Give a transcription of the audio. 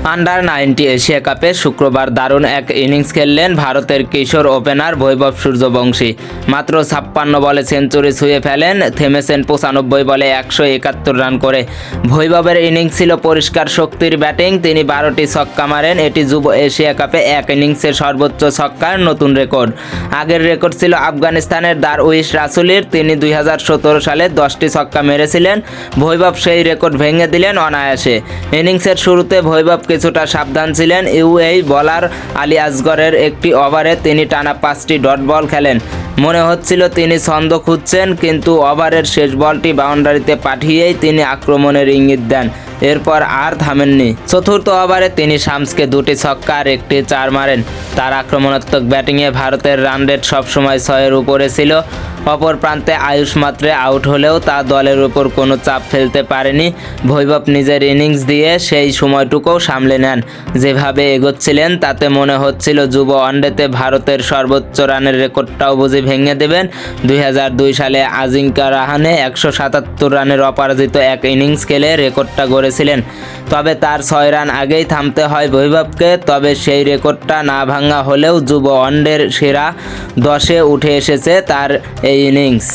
Under-19 Asia কাপে শুক্রবার দারুণ এক ইনিংস খেললেন ভারতের কিশোর ওপেনার বৈভব সূর্যবংশী। মাত্র 56 বলে সেঞ্চুরি ছুঁয়ে ফেলেন, থেমেছেন 95 বলে 171 রান করে। বৈভবের ইনিংস ছিল পরিষ্কার শক্তির ব্যাটিং, তিনি 12টি ছক্কা মারেন। এটি যুব এশিয়া কাপে এক ইনিংসের সর্বোচ্চ ছক্কার নতুন রেকর্ড। আগের রেকর্ড ছিল আফগানিস্তানের দারউইশ রাসুলির, তিনি 2017 সালে 10টি ছক্কা মেরেছিলেন। বৈভব সেই রেকর্ড ভেঙে দিলেন অনায়াসে। ইনিংসের শুরুতে বৈভব কিছুটা সাবধান ছিলেন। ইউএই বোলার আলী আসগরের একটি ওভারে তিনি টানা 5টি ডট বল খেলেন। মনে হচ্ছিল তিনি ছন্দ খুঁজছেন, কিন্তু ওভারের শেষ বলটি বাউন্ডারিতে পাঠিয়েই তিনি আক্রমণের ইঙ্গিত দেন। এরপর আর থামেননি। চতুর্থ ওভারে তিনি শামসকে 2টি ছক্কা আর 1টি 4 মারেন। তার আক্রমণাত্মক ব্যাটিংয়ে ভারতের রান রেট সবসময় 6-এর উপরে ছিল। অপর প্রান্তে আয়ুষ মাত্রে আউট হলেও তা দলের উপর কোনো চাপ ফেলতে পারেনি। বৈভব নিজের ইনিংস দিয়ে সেই সময়টুকুও সামলে নেন। যেভাবে এগোচ্ছিলেন তাতে মনে হচ্ছিল যুব ওয়ানডেতে ভারতের সর্বোচ্চ রানের রেকর্ডটাও বুঝি ভেঙে দেবেন। 2002 সালে আজিঙ্কা রাহানে 177 রানের অপরাজিত এক ইনিংস খেলে রেকর্ডটা গড়েছিলেন। তবে তার 6 রান আগেই থামতে হয় বৈভবকে। তবে সেই রেকর্ডটা না ভাঙা হলেও যুব ওয়ানডের সেরা 10-এ উঠে এসেছে তার এই ইনিংস।